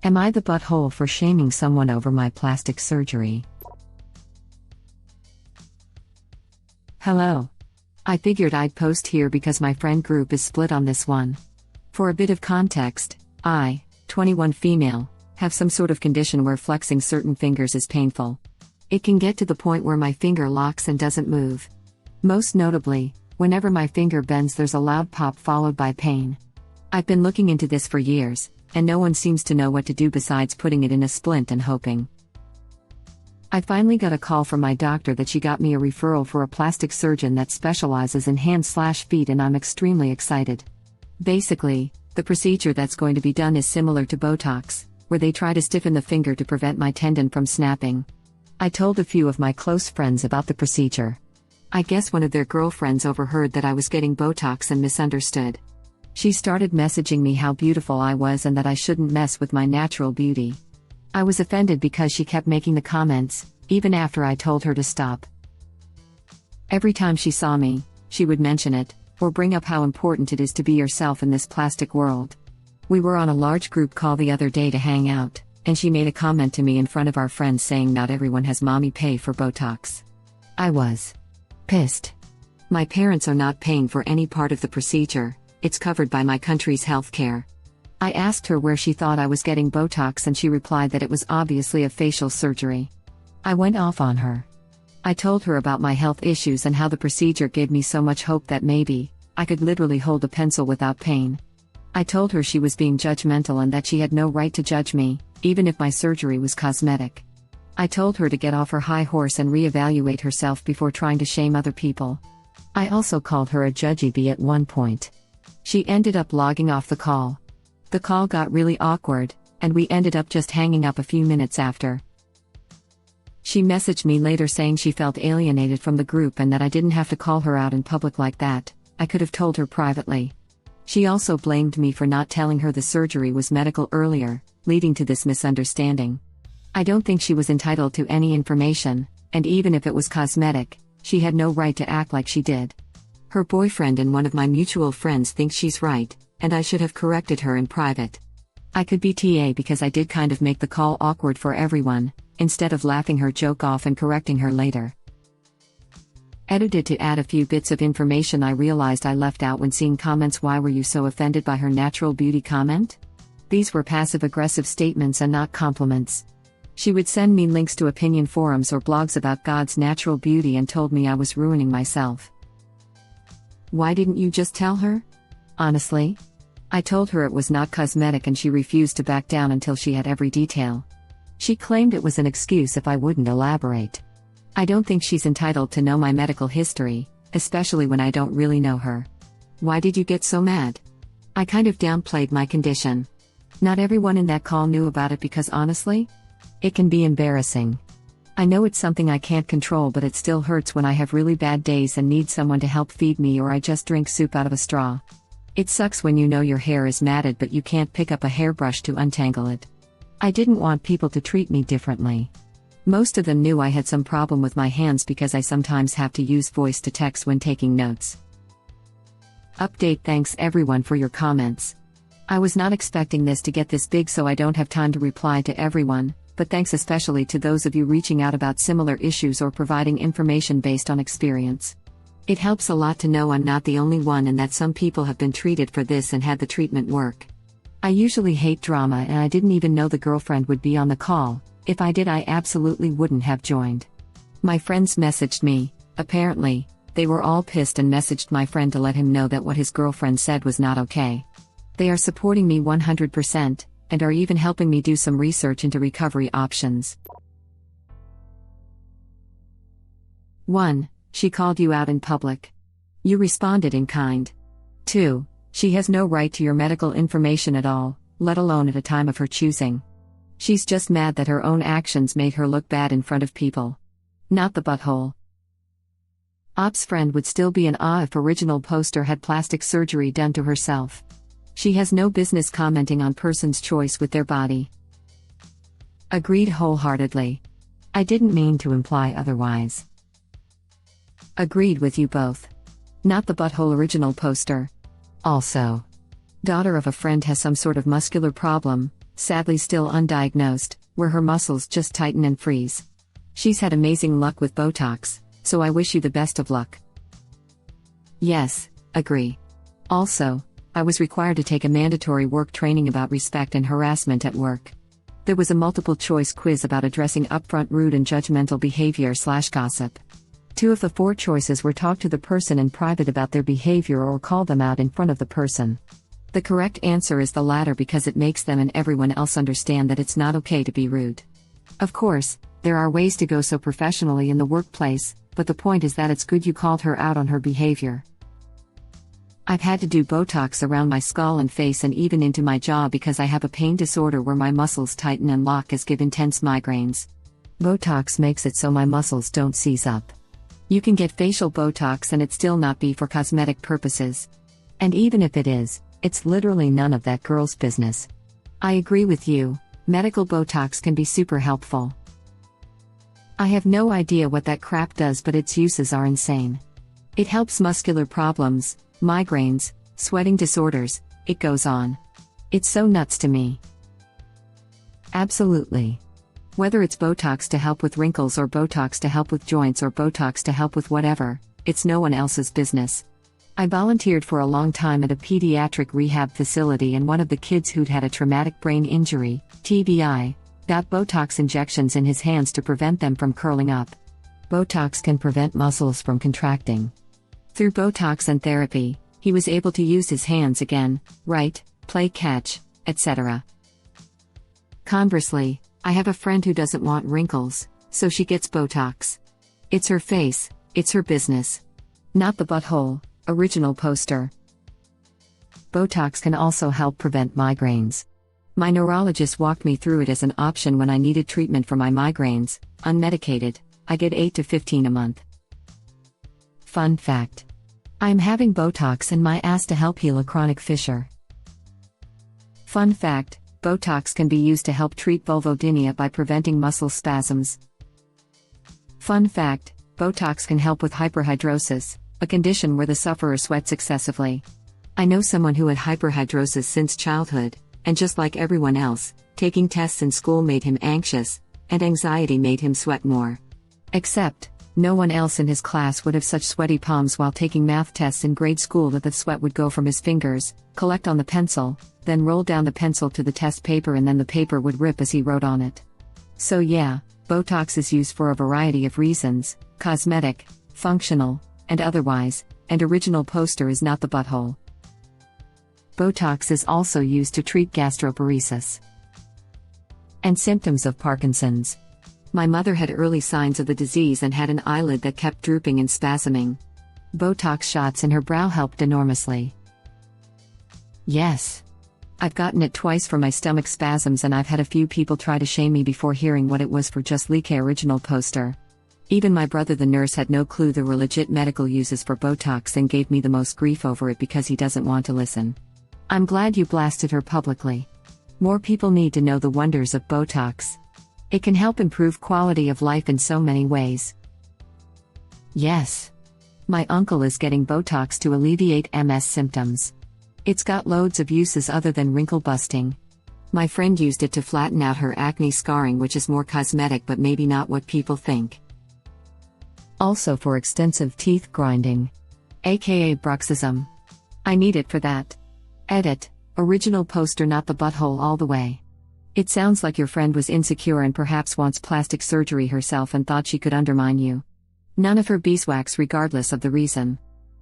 Am I the butthole for shaming someone over my plastic surgery? Hello. I figured I'd post here because my friend group is split on this one. For a bit of context, I, 21 female, have some sort of condition where flexing certain fingers is painful. It can get to the point where my finger locks and doesn't move. Most notably, whenever my finger bends there's a loud pop followed by pain. I've been looking into this for years, and no one seems to know what to do besides putting it in a splint and hoping. I finally got a call from my doctor that she got me a referral for a plastic surgeon that specializes in hands/feet, and I'm extremely excited. Basically, the procedure that's going to be done is similar to Botox, where they try to stiffen the finger to prevent my tendon from snapping. I told a few of my close friends about the procedure. I guess one of their girlfriends overheard that I was getting Botox and misunderstood. She started messaging me how beautiful I was and that I shouldn't mess with my natural beauty. I was offended because she kept making the comments, even after I told her to stop. Every time she saw me, she would mention it, or bring up how important it is to be yourself in this plastic world. We were on a large group call the other day to hang out, and she made a comment to me in front of our friends saying not everyone has mommy pay for Botox. I was pissed. My parents are not paying for any part of the procedure, it's covered by my country's healthcare. I asked her where she thought I was getting Botox and she replied that it was obviously a facial surgery. I went off on her. I told her about my health issues and how the procedure gave me so much hope that maybe I could literally hold a pencil without pain. I told her she was being judgmental and that she had no right to judge me, even if my surgery was cosmetic. I told her to get off her high horse and reevaluate herself before trying to shame other people. I also called her a judgy bee at one point. She ended up logging off the call. The call got really awkward, and we ended up just hanging up a few minutes after. She messaged me later saying she felt alienated from the group and that I didn't have to call her out in public like that, I could have told her privately. She also blamed me for not telling her the surgery was medical earlier, leading to this misunderstanding. I don't think she was entitled to any information, and even if it was cosmetic, she had no right to act like she did. Her boyfriend and one of my mutual friends think she's right, and I should have corrected her in private. I could be TA because I did kind of make the call awkward for everyone, instead of laughing her joke off and correcting her later. Edited to add a few bits of information I realized I left out when seeing comments. Why were you so offended by her natural beauty comment? These were passive-aggressive statements and not compliments. She would send me links to opinion forums or blogs about God's natural beauty and told me I was ruining myself. Why didn't you just tell her? Honestly? I told her it was not cosmetic and she refused to back down until she had every detail. She claimed it was an excuse if I wouldn't elaborate. I don't think she's entitled to know my medical history, especially when I don't really know her. Why did you get so mad? I kind of downplayed my condition. Not everyone in that call knew about it because honestly, it can be embarrassing. I know it's something I can't control, but it still hurts when I have really bad days and need someone to help feed me, or I just drink soup out of a straw. It sucks when you know your hair is matted but you can't pick up a hairbrush to untangle it. I didn't want people to treat me differently. Most of them knew I had some problem with my hands because I sometimes have to use voice to text when taking notes. Update: thanks everyone for your comments. I was not expecting this to get this big, so I don't have time to reply to everyone, but thanks especially to those of you reaching out about similar issues or providing information based on experience. It helps a lot to know I'm not the only one and that some people have been treated for this and had the treatment work. I usually hate drama and I didn't even know the girlfriend would be on the call. If I did, I absolutely wouldn't have joined. My friends messaged me. Apparently, they were all pissed and messaged my friend to let him know that what his girlfriend said was not okay. They are supporting me 100%, and are even helping me do some research into recovery options. 1. She called you out in public. You responded in kind. 2. She has no right to your medical information at all, let alone at a time of her choosing. She's just mad that her own actions made her look bad in front of people. Not the butthole. Op's friend would still be an if original poster had plastic surgery done to herself. She has no business commenting on person's choice with their body. Agreed wholeheartedly. I didn't mean to imply otherwise. Agreed with you both. Not the butthole original poster. Also, daughter of a friend has some sort of muscular problem, sadly still undiagnosed, where her muscles just tighten and freeze. She's had amazing luck with Botox, so I wish you the best of luck. Yes, agree. Also, I was required to take a mandatory work training about respect and harassment at work. There was a multiple-choice quiz about addressing upfront rude and judgmental behavior/gossip. 2 of the 4 choices were talk to the person in private about their behavior or call them out in front of the person. The correct answer is the latter because it makes them and everyone else understand that it's not okay to be rude. Of course, there are ways to go so professionally in the workplace, but the point is that it's good you called her out on her behavior. I've had to do Botox around my skull and face and even into my jaw because I have a pain disorder where my muscles tighten and lock as give intense migraines. Botox makes it so my muscles don't seize up. You can get facial Botox and it still not be for cosmetic purposes. And even if it is, it's literally none of that girl's business. I agree with you, medical Botox can be super helpful. I have no idea what that crap does, but its uses are insane. It helps muscular problems, migraines, sweating disorders, it goes on. It's so nuts to me. Absolutely. Whether it's Botox to help with wrinkles or Botox to help with joints or Botox to help with whatever, it's no one else's business. I volunteered for a long time at a pediatric rehab facility, and one of the kids who'd had a traumatic brain injury, TBI, got Botox injections in his hands to prevent them from curling up. Botox can prevent muscles from contracting. Through Botox and therapy, he was able to use his hands again, write, play catch, etc. Conversely, I have a friend who doesn't want wrinkles, so she gets Botox. It's her face, it's her business. Not the butthole. Original poster. Botox can also help prevent migraines. My neurologist walked me through it as an option when I needed treatment for my migraines, unmedicated. I get 8 to 15 a month. Fun fact. I am having Botox in my ass to help heal a chronic fissure. Fun fact, Botox can be used to help treat vulvodynia by preventing muscle spasms. Fun fact, Botox can help with hyperhidrosis, a condition where the sufferer sweats excessively. I know someone who had hyperhidrosis since childhood, and just like everyone else, taking tests in school made him anxious, and anxiety made him sweat more. Except, no one else in his class would have such sweaty palms while taking math tests in grade school that the sweat would go from his fingers, collect on the pencil, then roll down the pencil to the test paper, and then the paper would rip as he wrote on it. So yeah, Botox is used for a variety of reasons, cosmetic, functional, and otherwise, and original poster is not the butthole. Botox is also used to treat gastroparesis and symptoms of Parkinson's. My mother had early signs of the disease and had an eyelid that kept drooping and spasming. Botox shots in her brow helped enormously. Yes. I've gotten it twice for my stomach spasms, and I've had a few people try to shame me before hearing what it was for just like original poster. Even my brother the nurse had no clue there were legit medical uses for Botox and gave me the most grief over it because he doesn't want to listen. I'm glad you blasted her publicly. More people need to know the wonders of Botox. It can help improve quality of life in so many ways. Yes. My uncle is getting Botox to alleviate MS symptoms. It's got loads of uses other than wrinkle busting. My friend used it to flatten out her acne scarring, which is more cosmetic but maybe not what people think. Also for extensive teeth grinding. AKA bruxism. I need it for that. Edit, original poster not the butthole all the way. It sounds like your friend was insecure and perhaps wants plastic surgery herself and thought she could undermine you. None of her beeswax regardless of the reason.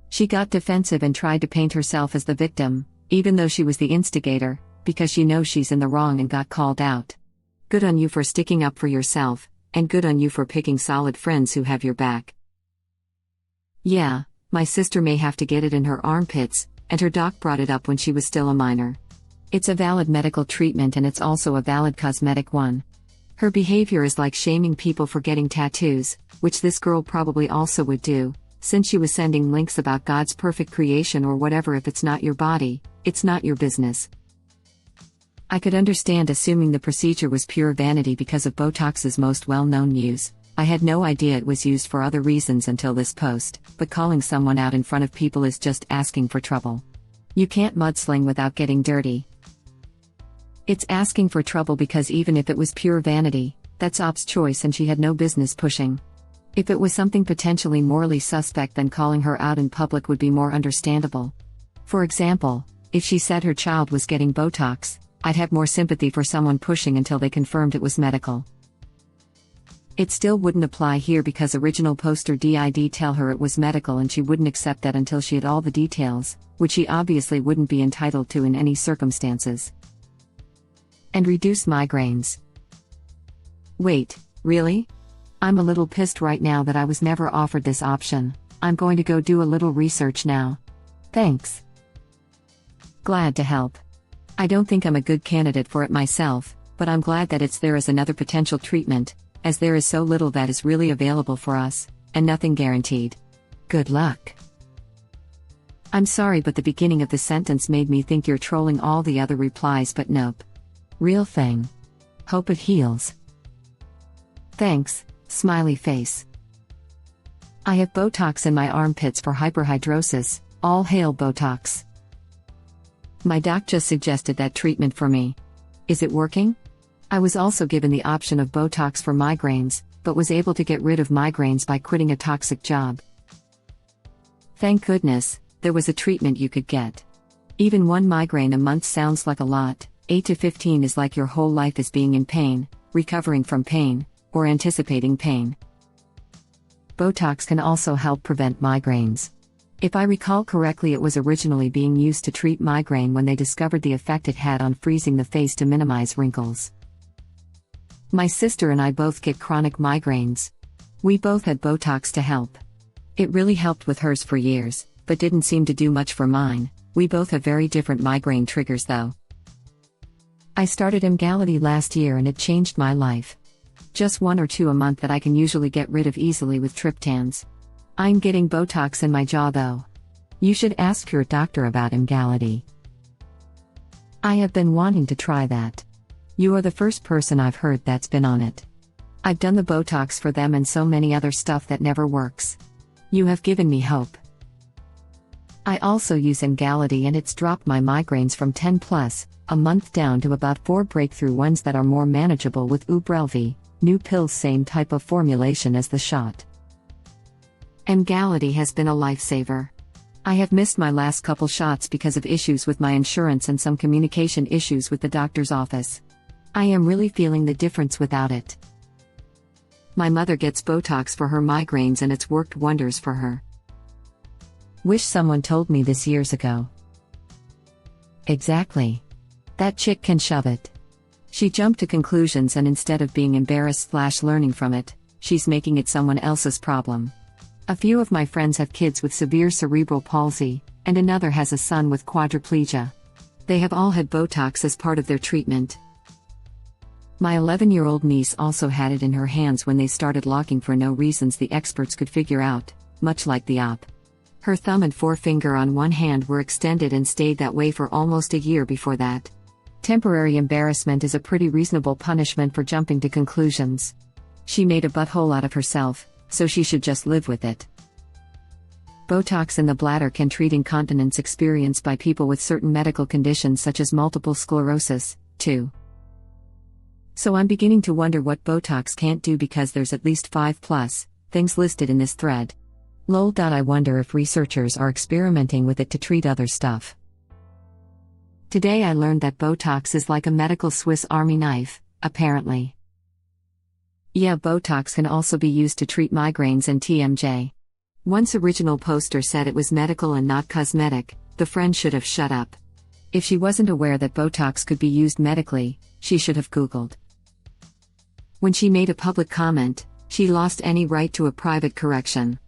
She got defensive and tried to paint herself as the victim, even though she was the instigator, because she knows she's in the wrong and got called out. Good on you for sticking up for yourself, and good on you for picking solid friends who have your back. Yeah, my sister may have to get it in her armpits, and her doc brought it up when she was still a minor. It's a valid medical treatment and it's also a valid cosmetic one. Her behavior is like shaming people for getting tattoos, which this girl probably also would do, since she was sending links about God's perfect creation or whatever. If it's not your body, it's not your business. I could understand assuming the procedure was pure vanity because of Botox's most well-known use. I had no idea it was used for other reasons until this post, but calling someone out in front of people is just asking for trouble. You can't mudsling without getting dirty. It's asking for trouble because even if it was pure vanity, that's Op's choice and she had no business pushing. If it was something potentially morally suspect, then calling her out in public would be more understandable. For example, if she said her child was getting Botox, I'd have more sympathy for someone pushing until they confirmed it was medical. It still wouldn't apply here because original poster did tell her it was medical and she wouldn't accept that until she had all the details, which she obviously wouldn't be entitled to in any circumstances. And reduce migraines. Wait, really? I'm a little pissed right now that I was never offered this option. I'm going to go do a little research now. Thanks. Glad to help. I don't think I'm a good candidate for it myself, but I'm glad that it's there as another potential treatment, as there is so little that is really available for us, and nothing guaranteed. Good luck. I'm sorry, but the beginning of the sentence made me think you're trolling all the other replies, but nope. Real thing. Hope it heals. Thanks, smiley face. I have Botox in my armpits for hyperhidrosis, all hail Botox. My doc just suggested that treatment for me. Is it working? I was also given the option of Botox for migraines, but was able to get rid of migraines by quitting a toxic job. Thank goodness, there was a treatment you could get. Even one migraine a month sounds like a lot. 8 to 15 is like your whole life is being in pain, recovering from pain, or anticipating pain. Botox can also help prevent migraines. If I recall correctly, it was originally being used to treat migraine when they discovered the effect it had on freezing the face to minimize wrinkles. My sister and I both get chronic migraines. We both had Botox to help. It really helped with hers for years, but didn't seem to do much for mine. We both have very different migraine triggers though. I started Emgality last year and it changed my life. Just 1 or 2 a month that I can usually get rid of easily with triptans. I'm getting Botox in my jaw though. You should ask your doctor about Emgality. I have been wanting to try that. You are the first person I've heard that's been on it. I've done the Botox for them and so many other stuff that never works. You have given me hope. I also use Emgality and it's dropped my migraines from 10 plus a month down to about 4 breakthrough ones that are more manageable with Ubrelvy, new pills, same type of formulation as the shot. Emgality has been a lifesaver. I have missed my last couple shots because of issues with my insurance and some communication issues with the doctor's office. I am really feeling the difference without it. My mother gets Botox for her migraines and it's worked wonders for her. Wish someone told me this years ago. Exactly. That chick can shove it. She jumped to conclusions and instead of being embarrassed/learning from it, she's making it someone else's problem. A few of my friends have kids with severe cerebral palsy, and another has a son with quadriplegia. They have all had Botox as part of their treatment. My 11-year-old niece also had it in her hands when they started locking for no reasons the experts could figure out, much like the op. Her thumb and forefinger on one hand were extended and stayed that way for almost a year before that. Temporary embarrassment is a pretty reasonable punishment for jumping to conclusions. She made a butthole out of herself, so she should just live with it. Botox in the bladder can treat incontinence experienced by people with certain medical conditions such as multiple sclerosis, too. So I'm beginning to wonder what Botox can't do because there's at least 5+ things listed in this thread. Lol. I wonder if researchers are experimenting with it to treat other stuff. Today I learned that Botox is like a medical Swiss Army knife, apparently. Yeah, Botox can also be used to treat migraines and TMJ. Once original poster said it was medical and not cosmetic, the friend should have shut up. If she wasn't aware that Botox could be used medically, she should have Googled. When she made a public comment, she lost any right to a private correction.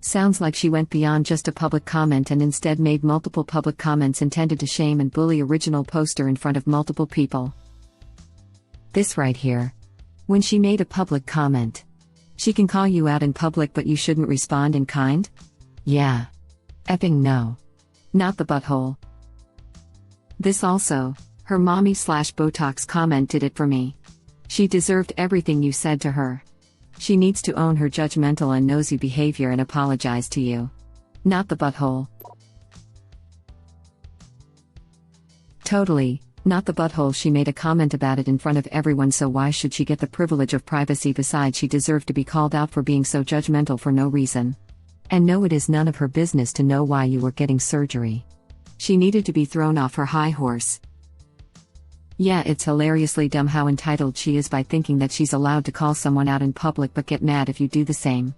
Sounds like she went beyond just a public comment and instead made multiple public comments intended to shame and bully original poster in front of multiple people. This right here. When she made a public comment. She can call you out in public but you shouldn't respond in kind? Yeah. Epping no. Not the butthole. This also, her mommy/Botox comment did it for me. She deserved everything you said to her. She needs to own her judgmental and nosy behavior and apologize to you. Not the butthole. Totally, Not the butthole. She made a comment about it in front of everyone, so why should she get the privilege of privacy? Besides, she deserved to be called out for being so judgmental for no reason. And no, it is none of her business to know why you were getting surgery. She needed to be thrown off her high horse. Yeah, it's hilariously dumb how entitled she is by thinking that she's allowed to call someone out in public but get mad if you do the same.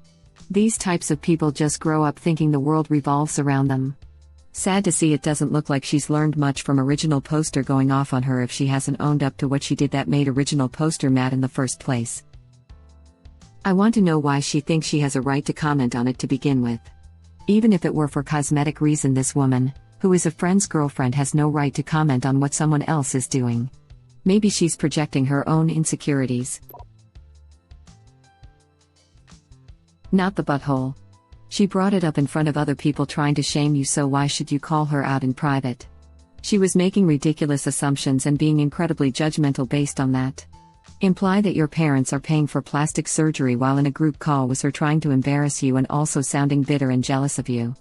These types of people just grow up thinking the world revolves around them. Sad to see. It doesn't look like she's learned much from original poster going off on her if she hasn't owned up to what she did that made original poster mad in the first place. I want to know why she thinks she has a right to comment on it to begin with. Even if it were for cosmetic reason, this woman, who is a friend's girlfriend, has no right to comment on what someone else is doing. Maybe she's projecting her own insecurities. Not the butthole. She brought it up in front of other people trying to shame you, so why should you call her out in private? She was making ridiculous assumptions and being incredibly judgmental based on that. Imply that your parents are paying for plastic surgery while in a group call was her trying to embarrass you and also sounding bitter and jealous of you.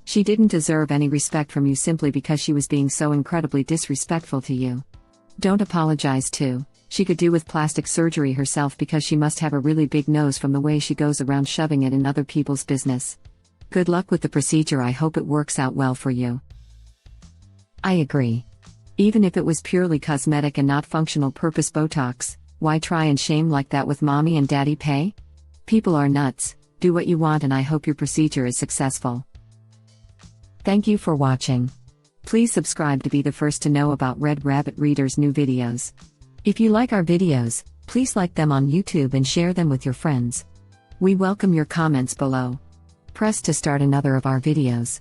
She didn't deserve any respect from you simply because she was being so incredibly disrespectful to you. Don't apologize too. She could do with plastic surgery herself because she must have a really big nose from the way she goes around shoving it in other people's business. Good luck with the procedure. I hope it works out well for you. I agree. Even if it was purely cosmetic and not functional purpose Botox, why try and shame like that with mommy and daddy pay? People are nuts. Do what you want and I hope your procedure is successful. Thank you for watching. Please subscribe to be the first to know about Red Rabbit Reader's new videos. If you like our videos, please like them on YouTube and share them with your friends. We welcome your comments below. Press to start another of our videos.